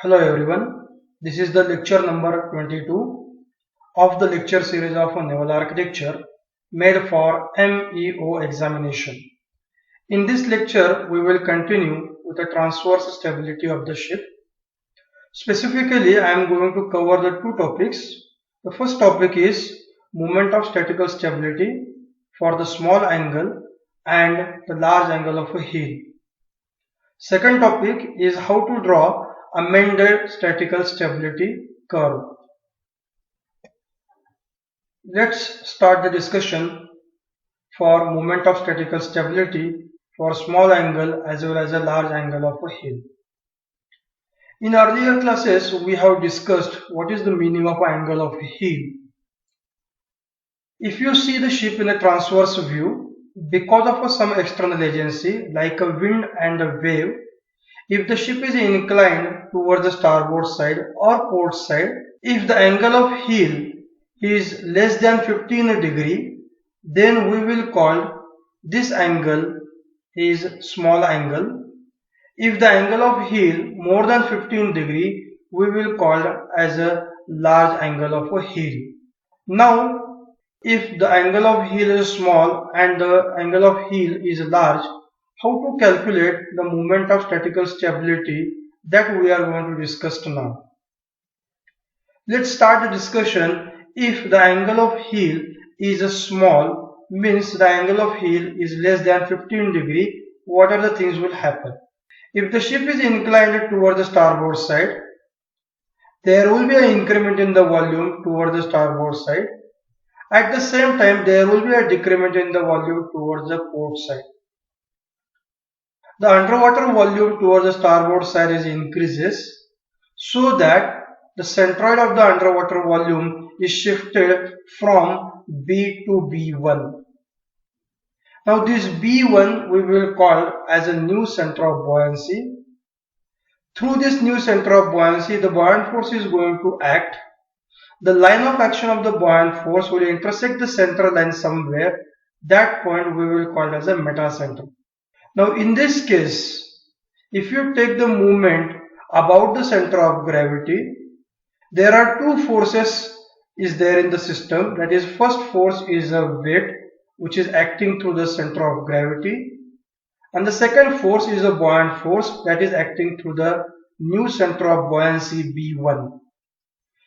Hello everyone, this is the lecture number 22 of the lecture series of naval architecture made for MEO examination. In this lecture, we will continue with the transverse stability of the ship. Specifically, I am going to cover the two topics. The first topic is moment of statical stability for the small angle and the large angle of a heel. Second topic is how to draw amended statical stability curve. Let's start the discussion for moment of statical stability for small angle as well as a large angle of a heel. In earlier classes, we have discussed what is the meaning of angle of a heel. If you see the ship in a transverse view, because of some external agency like a wind and a wave, if the ship is inclined towards the starboard side or port side, if the angle of heel is less than 15 degree, then we will call this angle is small angle. If the angle of heel more than 15 degree, we will call as a large angle of a heel. Now, if the angle of heel is small and the angle of heel is large, how to calculate the moment of statical stability that we are going to discuss now. Let's start the discussion. If the angle of heel is small, means the angle of heel is less than 15 degree, what are the things will happen? If the ship is inclined towards the starboard side, there will be an increment in the volume towards the starboard side. At the same time, there will be a decrement in the volume towards the port side. The underwater volume towards the starboard side is increases so that the centroid of the underwater volume is shifted from B to B1. Now this B1 we will call as a new center of buoyancy. Through this new center of buoyancy, the buoyant force is going to act. The line of action of the buoyant force will intersect the central line somewhere. That point we will call as a metacenter. Now in this case, if you take the movement about the center of gravity, there are two forces is there in the system. That is, first force is a weight which is acting through the center of gravity, and the second force is a buoyant force that is acting through the new center of buoyancy B1.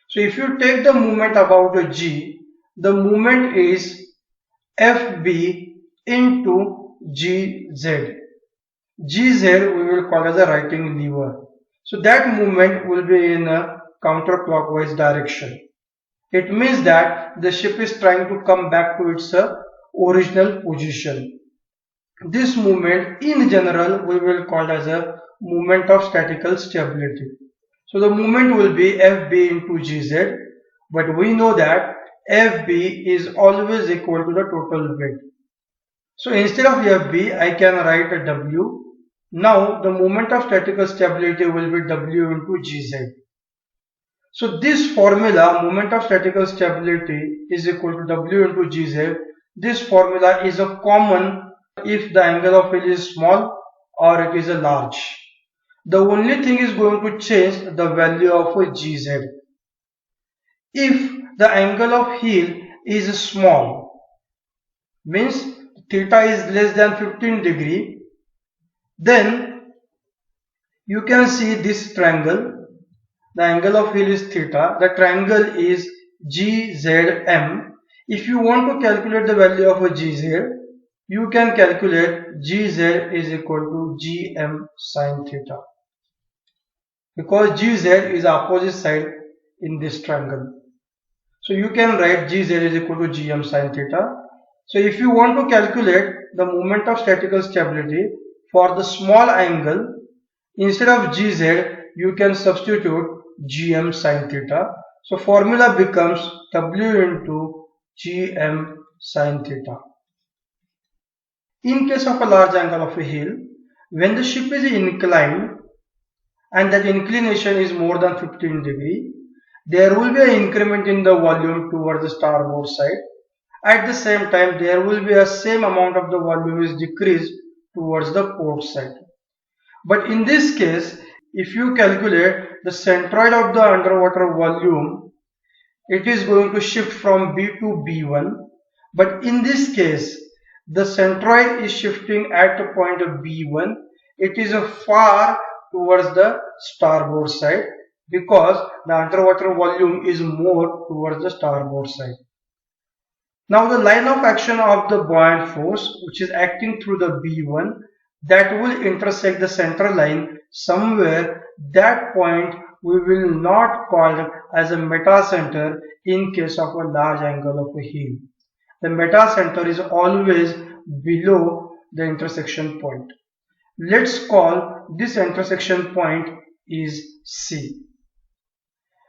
So if you take the moment about a G, the moment is FB into GZ. GZ we will call as a righting lever. So that movement will be in a counterclockwise direction. It means that the ship is trying to come back to its original position. This movement in general we will call as a moment of statical stability. So the moment will be FB into GZ, but we know that FB is always equal to the total weight. So instead of FB, I can write a W. Now the moment of statical stability will be W into GZ. So this formula, moment of statical stability is equal to W into GZ. This formula is a common if the angle of heel is small or it is a large. The only thing is going to change the value of a GZ. If the angle of heel is small, means theta is less than 15 degree, then you can see this triangle. The angle of heel is theta. The triangle is GZM. If you want to calculate the value of a GZ, you can calculate GZ is equal to GM sine theta, because GZ is opposite side in this triangle. So you can write GZ is equal to GM sine theta. So if you want to calculate the moment of statical stability for the small angle, instead of GZ, you can substitute GM sine theta. So formula becomes W into GM sine theta. In case of a large angle of a heel, when the ship is inclined and that inclination is more than 15 degree, there will be an increment in the volume towards the starboard side. At the same time, there will be a same amount of the volume is decreased towards the port side. But in this case, if you calculate the centroid of the underwater volume, it is going to shift from B to B1. But in this case, the centroid is shifting at the point of B1. It is far towards the starboard side because the underwater volume is more towards the starboard side. Now the line of action of the buoyant force, which is acting through the B1, that will intersect the center line somewhere. That point we will not call it as a metacenter in case of a large angle of a heel. The metacenter is always below the intersection point. Let's call this intersection point is C.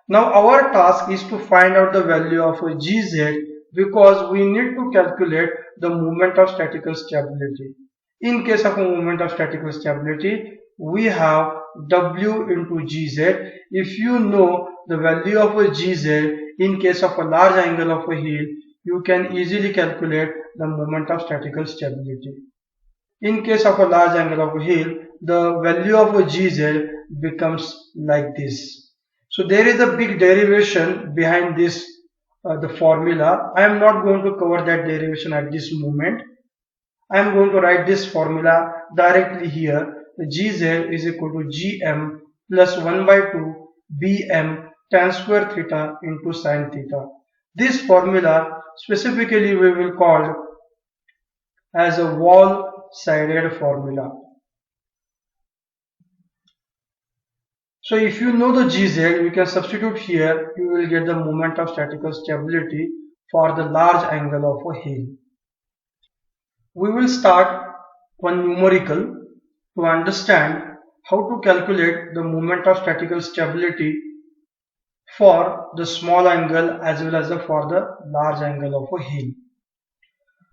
Now our task is to find out the value of a GZ because we need to calculate the moment of statical stability. In case of a moment of statical stability, we have W into GZ. If you know the value of a GZ in case of a large angle of a heel, you can easily calculate the moment of statical stability. In case of a large angle of a heel, the value of a GZ becomes like this. So there is a big derivation behind this, the formula. I am not going to cover that derivation at this moment. I am going to write this formula directly here. The GZ is equal to GM plus 1 by 2 BM tan square theta into sin theta. This formula specifically we will call as a wall-sided formula. So if you know the GZ, you can substitute here, you will get the moment of statical stability for the large angle of a heel. We will start one numerical to understand how to calculate the moment of statical stability for the small angle as well as for the large angle of a heel.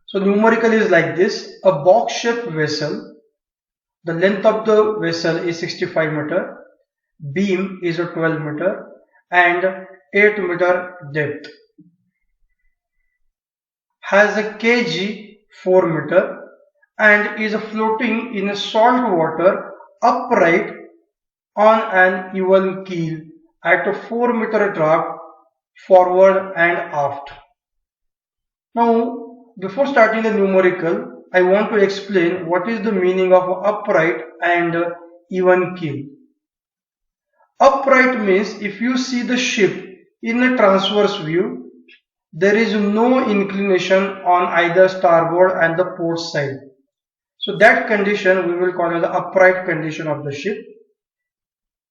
So numerical is like this: a box-shaped vessel, the length of the vessel is 65 meter, beam is a 12 meter and 8 meter depth, has a kg 4 meter and is floating in salt water upright on an even keel at a 4 meter draft forward and aft. Now before starting the numerical, I want to explain what is the meaning of upright and even keel. Upright means if you see the ship in a transverse view, there is no inclination on either starboard and the port side. So that condition we will call as the upright condition of the ship.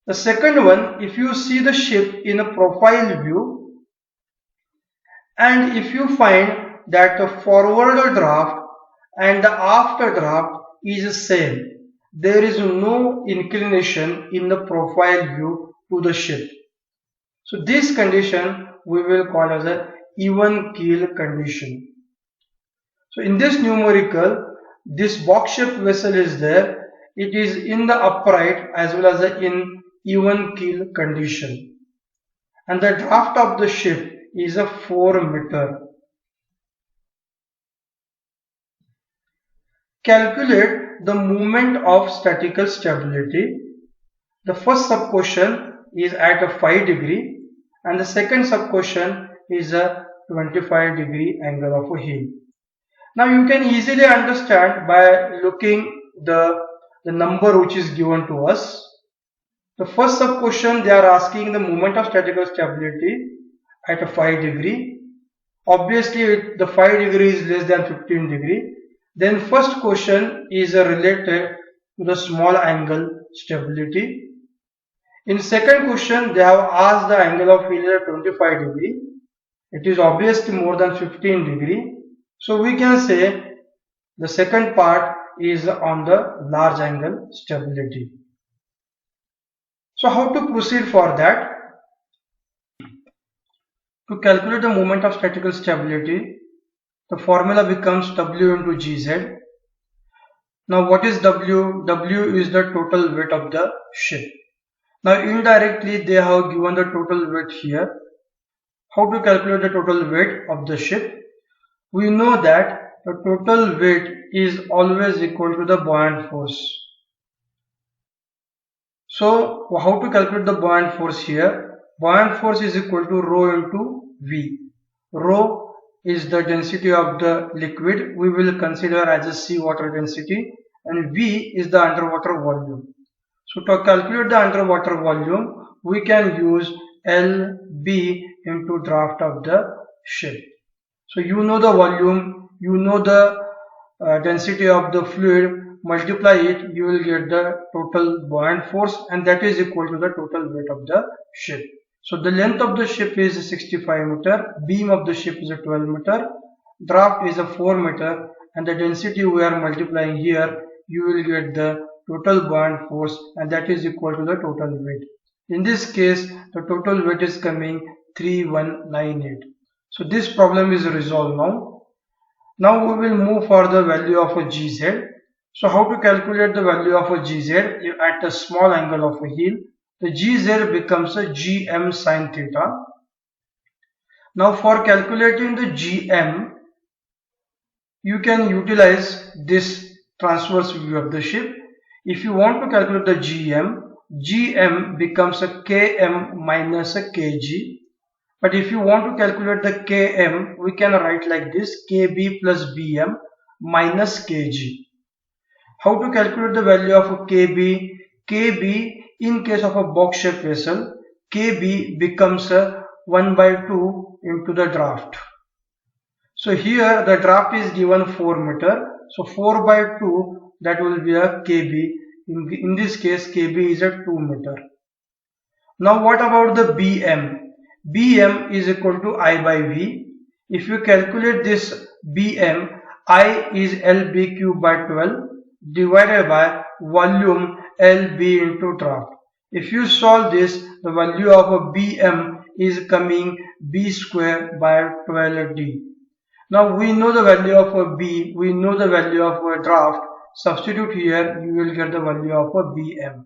The second one, if you see the ship in a profile view and if you find that the forward draft and the after draft is same, there is no inclination in the profile view to the ship. So this condition we will call as a even keel condition. So in this numerical, this box-shaped vessel is there. It is in the upright as well as in even keel condition. And the draft of the ship is a 4 meter. Calculate the moment of statical stability. The first sub-question is at a 5 degree and the second sub-question is a 25 degree angle of a heel. Now you can easily understand by looking the number which is given to us. The first sub-question, they are asking the moment of statical stability at a 5 degree. Obviously the 5 degree is less than 15 degree. Then first question is related to the small angle stability. In second question, they have asked the angle of heel at 25 degree. It is obviously more than 15 degree. So we can say the second part is on the large angle stability. So how to proceed for that? To calculate the moment of statical stability, the formula becomes W into GZ. Now what is W? W is the total weight of the ship. Now indirectly they have given the total weight here. How to calculate the total weight of the ship? We know that the total weight is always equal to the buoyant force. So how to calculate the buoyant force here? Buoyant force is equal to rho into V. Rho is the density of the liquid we will consider as a seawater density, and V is the underwater volume. So to calculate the underwater volume, we can use LB into draft of the ship. So you know the volume, you know the density of the fluid, multiply it, you will get the total buoyant force, and that is equal to the total weight of the ship. So the length of the ship is 65 meter, beam of the ship is a 12 meter, draft is a 4 meter, and the density we are multiplying here, you will get the total buoyant force, and that is equal to the total weight. In this case, the total weight is coming 3198. So this problem is resolved now. Now we will move for the value of a GZ. So how to calculate the value of a GZ at a small angle of a heel? The GZ becomes a GM sin theta. Now for calculating the GM, you can utilize this transverse view of the ship. If you want to calculate the GM becomes a Km minus a Kg. But if you want to calculate the Km, we can write like this: Kb plus Bm minus Kg. How to calculate the value of Kb? Kb in case of a box shaped vessel, Kb becomes a 1 by 2 into the draft. So here the draft is given 4 meter. So 4 by 2, that will be a Kb. In this case, Kb is a 2 meter. Now what about the Bm? Bm is equal to I by V. If you calculate this Bm, I is Lb cube by 12 divided by volume Lb into draft. If you solve this, the value of a Bm is coming B square by 12D. Now we know the value of a B, we know the value of a draft. Substitute here, you will get the value of a Bm.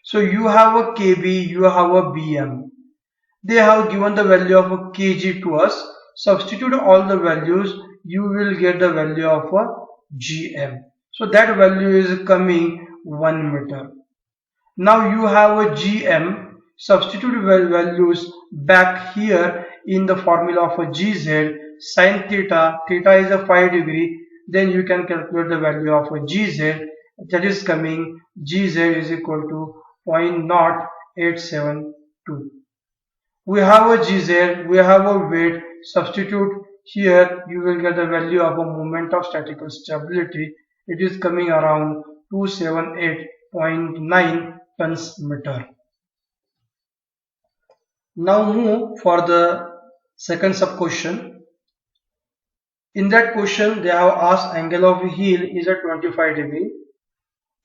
So you have a Kb, you have a Bm. They have given the value of a Kg to us. Substitute all the values, you will get the value of a Gm. So that value is coming 1 meter. Now you have a Gm. Substitute values back here in the formula of a Gz. Sin theta, theta is a 5 degree. Then you can calculate the value of a Gz. That is coming Gz is equal to 0.0872. We have a Gz, we have a weight. Substitute here, you will get the value of a moment of statical stability. It is coming around 278.9 tons meter. Now move for the second sub question. In that question, they have asked angle of heel is at 25 degree.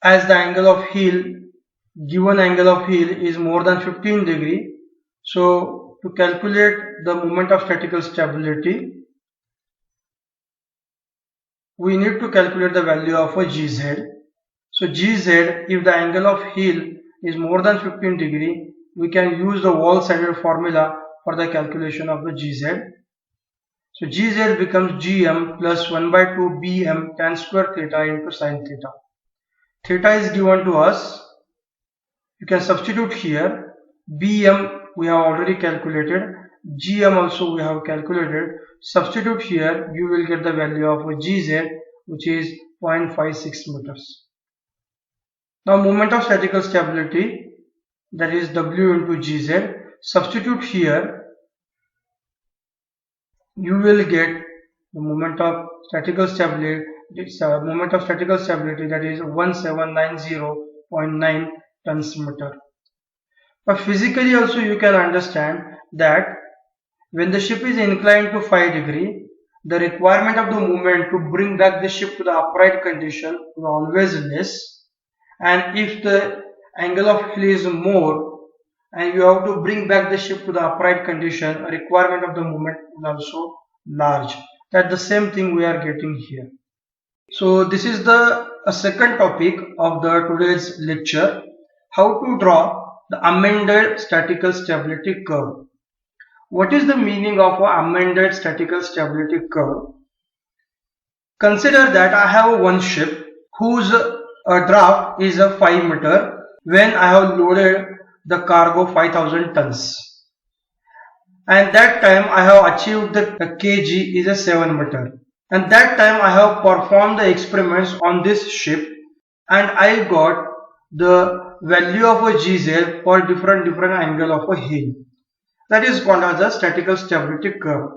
As the angle of heel, given angle of heel is more than 15 degree. So to calculate the moment of statical stability, we need to calculate the value of a Gz. So Gz, if the angle of heel is more than 15 degree, we can use the wall-sided formula for the calculation of the Gz. So Gz becomes Gm plus 1 by 2 Bm tan square theta into sin theta. Theta is given to us. You can substitute here. Bm we have already calculated. Gm also we have calculated. Substitute here, you will get the value of a Gz, which is 0.56 meters. Now moment of statical stability, that is W into Gz. Substitute here, you will get the moment of statical stability. Moment of statical stability, that is 1790.9 tons meter. But physically also you can understand that when the ship is inclined to 5 degree, the requirement of the movement to bring back the ship to the upright condition is always less, and if the angle of heel is more and you have to bring back the ship to the upright condition, requirement of the movement is also large. That's the same thing we are getting here. So this is the second topic of the today's lecture, how to draw the amended statical stability curve. What is the meaning of an amended statical stability curve? Consider that I have one ship whose draft is a 5 meter. when I have loaded the cargo 5000 tons, and that time I have achieved the kg is a 7 meter, and that time I have performed the experiments on this ship, and I got the value of a gz for different angle of a heel. That is called as a statical stability curve.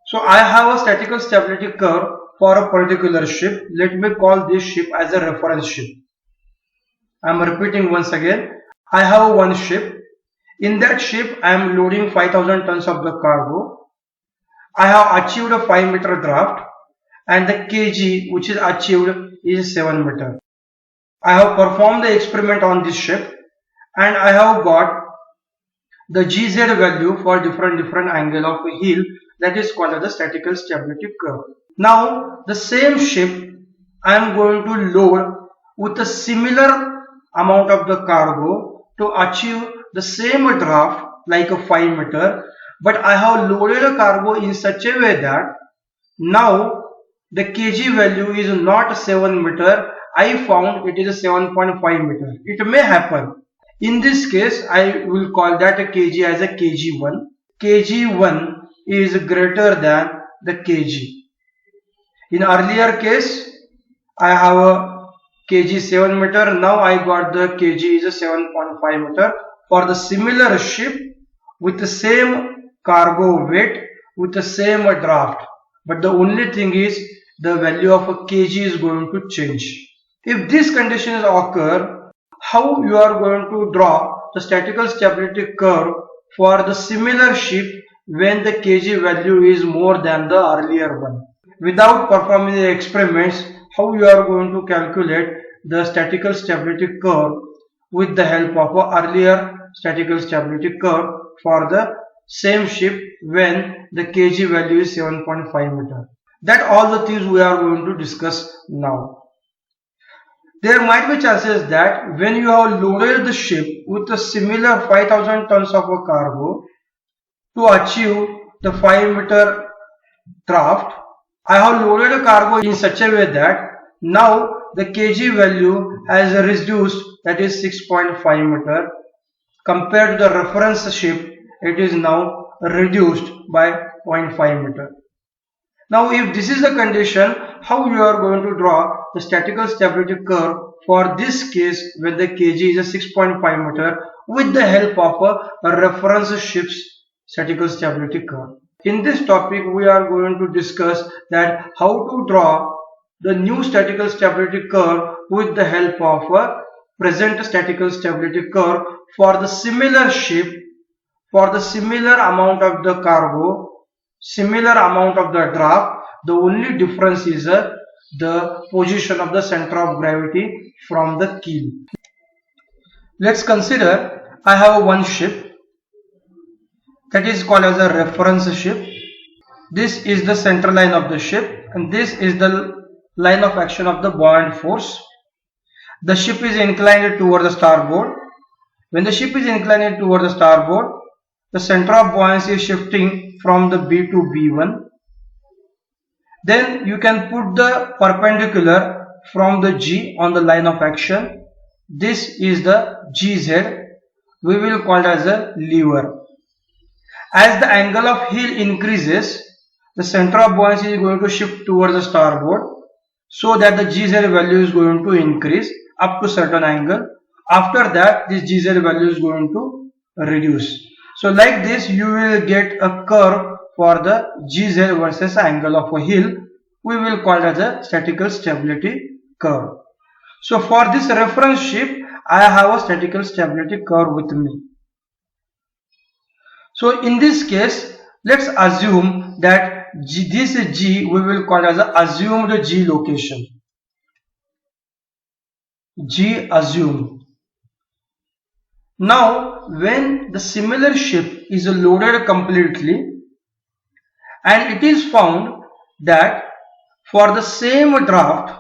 So I have a statical stability curve for a particular ship. Let me call this ship as a reference ship. I am repeating once again. I have one ship. In that ship, I am loading 5000 tons of the cargo. I have achieved a 5 meter draft, and the kg which is achieved is 7 meter. I have performed the experiment on this ship, and I have got the gz value for different angle of a heel. That is called as the statical stability curve. Now the same ship I am going to load with a similar amount of the cargo to achieve the same draft like a 5 meter, but I have loaded a cargo in such a way that now the kg value is not 7 meter. I found it is a 7.5 meter. It may happen. In this case, I will call that a kg as a kg1. kg1 is greater than the kg. In earlier case, I have a kg 7 meter. Now I got the kg is a 7.5 meter for the similar ship with the same cargo weight with the same draft. But the only thing is the value of a kg is going to change. If these conditions occur, how you are going to draw the statical stability curve for the similar ship when the kg value is more than the earlier one? Without performing the experiments, how you are going to calculate the statical stability curve with the help of a earlier statical stability curve for the same ship when the kg value is 7.5 meter. That all the things we are going to discuss now. There might be chances that when you have loaded the ship with a similar 5000 tons of a cargo to achieve the 5 meter draft, I have loaded a cargo in such a way that now the kg value has reduced, that is 6.5 meter. Compared to the reference ship, it is now reduced by 0.5 meter. Now if this is the condition, how you are going to draw the statical stability curve for this case when the kg is a 6.5 meter with the help of a reference ship's statical stability curve. In this topic we are going to discuss that how to draw the new statical stability curve with the help of a present statical stability curve for the similar ship, for the similar amount of the cargo, similar amount of the draft. The only difference is the position of the center of gravity from the keel. Let's consider I have one ship that is called as a reference ship. This is the center line of the ship, and this is the line of action of the buoyant force. The ship is inclined toward the starboard. When the ship is inclined toward the starboard, the center of buoyancy is shifting from the B to B1. Then you can put the perpendicular from the G on the line of action. This is the GZ. We will call it as a lever. As the angle of heel increases, the center of buoyancy is going to shift towards the starboard, so that the GZ value is going to increase up to certain angle. After that, this GZ value is going to reduce. So like this, you will get a curve for the GZ versus angle of a heel. We will call it as a statical stability curve. So for this reference ship, I have a statical stability curve with me. So in this case, let's assume that this G we will call as a assumed G location. G assumed. Now when the similar ship is loaded completely and it is found that for the same draft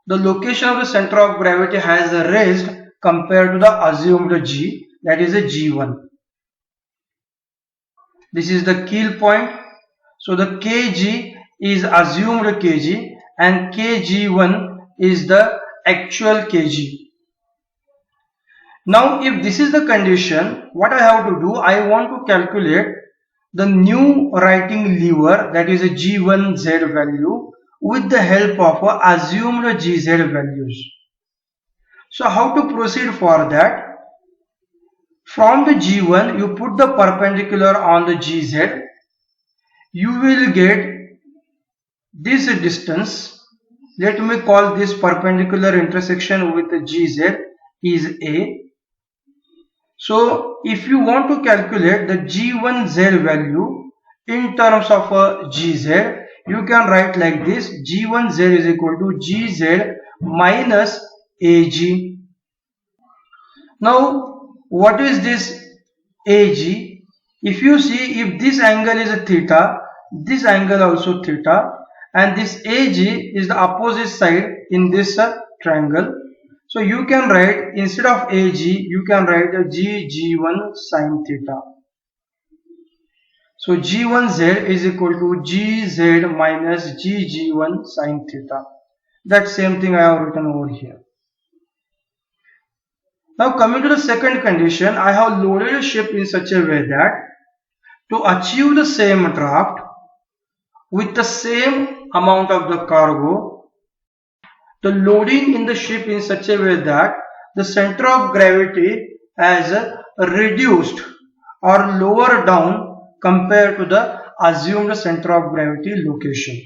the location of the center of gravity has raised compared to the assumed G, that is a G1. This is the keel point. So the kg is assumed kg and kg1 is the actual kg. Now if this is the condition, what I have to do, I want to calculate the new writing lever, that is a G1Z value, with the help of assumed GZ values. So how to proceed for that? From the G1 you put the perpendicular on the GZ, you will get this distance. Let me call this perpendicular intersection with the GZ is A. So if you want to calculate the G1Z value in terms of GZ, you can write like this: G1Z is equal to GZ minus AG. Now what is this AG? If you see, if this angle is a theta, this angle also theta, and this AG is the opposite side in this triangle. So you can write, instead of AG, you can write a GG1 sine theta. So G1Z is equal to GZ minus GG1 sine theta. That same thing I have written over here. Now coming to the second condition, I have loaded a ship in such a way that to achieve the same draft with the same amount of the cargo, the loading in the ship in such a way that the center of gravity has reduced or lower down compared to the assumed center of gravity location.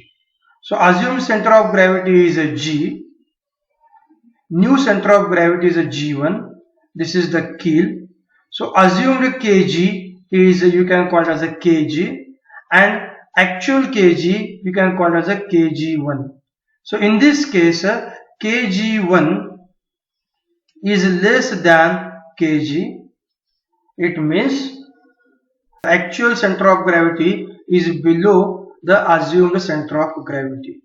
So assumed center of gravity is a G, new center of gravity is a G1, this is the keel. So assumed kg is, you can call it as a kg, and actual kg you can call it as a kg1. So in this case kg1 is less than kg. It means actual center of gravity is below the assumed center of gravity.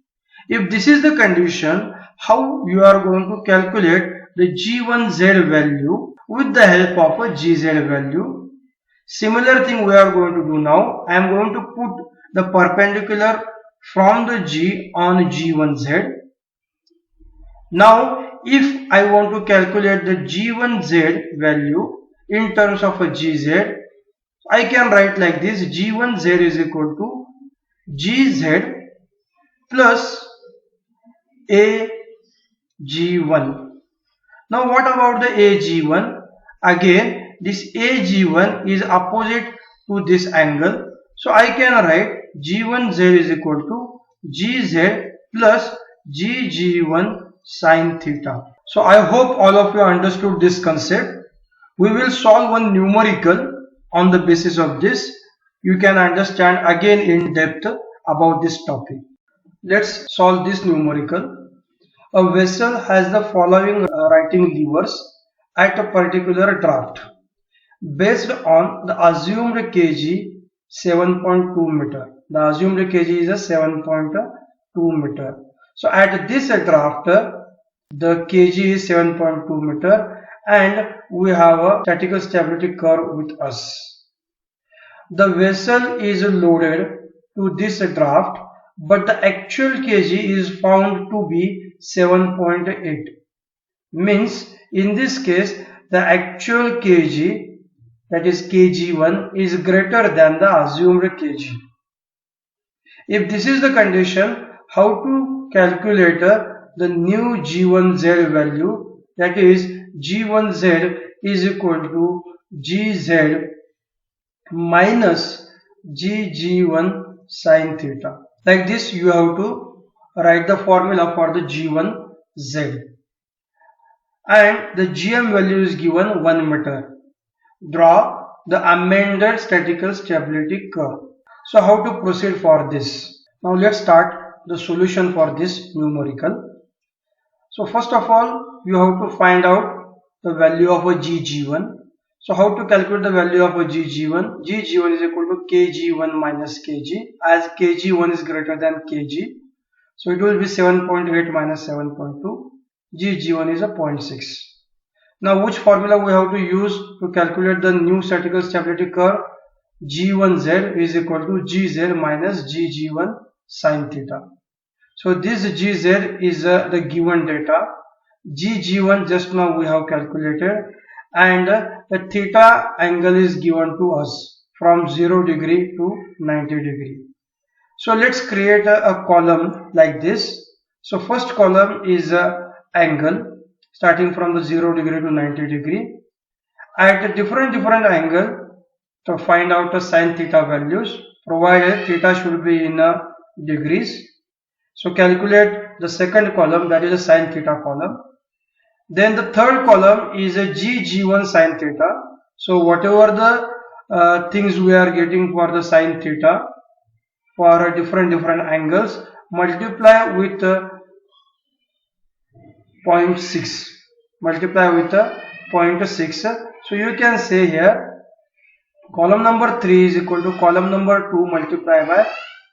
If this is the condition, how you are going to calculate the G1Z value with the help of a GZ value? Similar thing we are going to do now. I am going to put the perpendicular from the G on G1Z. Now if I want to calculate the G1Z value in terms of a GZ, I can write like this: G1Z is equal to GZ plus AG1. Now what about the AG1? Again this AG1 is opposite to this angle. So I can write G1Z is equal to GZ plus GG1 sine theta. So I hope all of you understood this concept. We will solve one numerical on the basis of this. You can understand again in depth about this topic. Let's solve this numerical. A vessel has the following writing levers at a particular draft. Based on the assumed kg 7.2 meter. The assumed kg is a 7.2 meter. So at this draft, the kg is 7.2 meter and we have a statical stability curve with us. The vessel is loaded to this draft, but the actual kg is found to be 7.8. Means in this case the actual kg, that is kg1, is greater than the assumed kg. If this is the condition, how to calculate the new G1Z value, that is G1Z is equal to GZ minus GG1 sine theta. Like this you have to write the formula for the G1Z, and the GM value is given 1 meter. Draw the amended statical stability curve. So how to proceed for this? Now let's start the solution for this numerical. So first of all you have to find out the value of a GG1. So how to calculate the value of a GG1? GG1 is equal to KG1 minus KG, as KG1 is greater than KG. So it will be 7.8 minus 7.2. GG1 is a 0.6. Now which formula we have to use to calculate the new statical stability curve? G1Z is equal to GZ minus GG1 sine theta. So this GZ is the given data. GG1 just now we have calculated, and the theta angle is given to us from 0 degree to 90 degree. So let's create a column like this. So first column is angle starting from the 0 degree to 90 degree. At a different angle to find out the sin theta values, provided theta should be in degrees. So calculate the second column, that is a sin theta column. Then the third column is a g1 sin theta. So whatever the things we are getting for the sin theta for different angles, multiply with 0.6. Multiply with 0.6. So you can say here column number 3 is equal to column number 2 multiplied by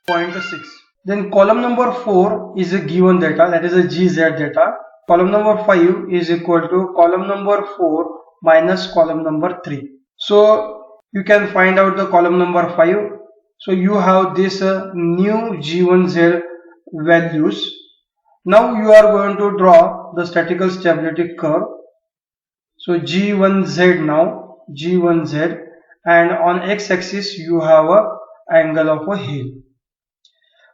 0.6. Then column number 4 is a given data, that is a GZ data. Column number 5 is equal to column number 4 minus column number 3. So you can find out the column number 5. So you have this new G1Z values. Now you are going to draw the statical stability curve. So G1Z now, G1Z, and on x-axis you have a angle of a hill.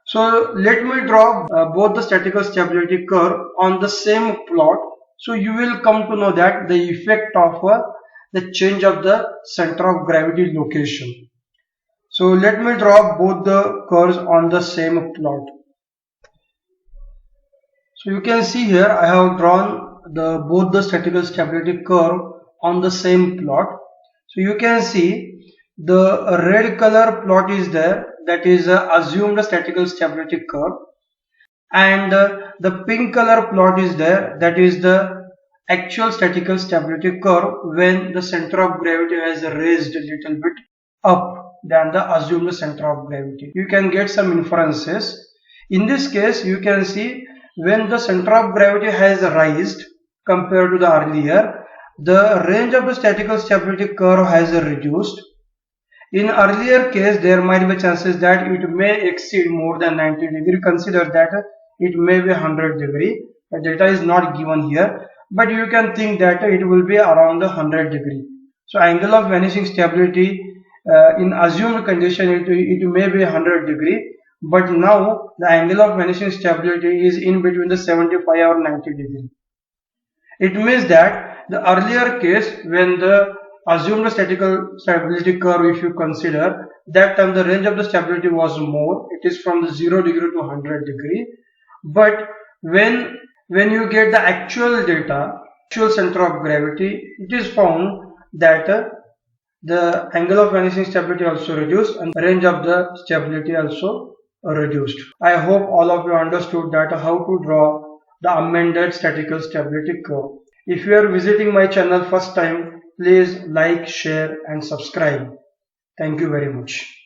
So let me draw both the statical stability curve on the same plot. So you will come to know that the effect of the change of the center of gravity location. So let me draw both the curves on the same plot. So you can see here I have drawn both the statical stability curve on the same plot. So you can see the red color plot is there, that is assumed statical stability curve, and the pink color plot is there, that is the actual statical stability curve when the center of gravity has raised a little bit up than the assumed center of gravity. You can get some inferences. In this case you can see when the center of gravity has raised compared to the earlier, the range of the statical stability curve has reduced. In earlier case there might be chances that it may exceed more than 90 degree. Consider that it may be 100 degree. The data is not given here, but you can think that it will be around 100 degree. So angle of vanishing stability in assumed condition it may be 100 degree, but now the angle of vanishing stability is in between the 75 or 90 degree. It means that the earlier case when the assumed statical stability curve, if you consider, that time the range of the stability was more, it is from the 0 degree to 100 degree. But when you get the actual data, actual center of gravity, it is found that the angle of vanishing stability also reduced and the range of the stability also reduced. I hope all of you understood that how to draw the amended statical stability curve. If you are visiting my channel first time, please like, share and subscribe. Thank you very much.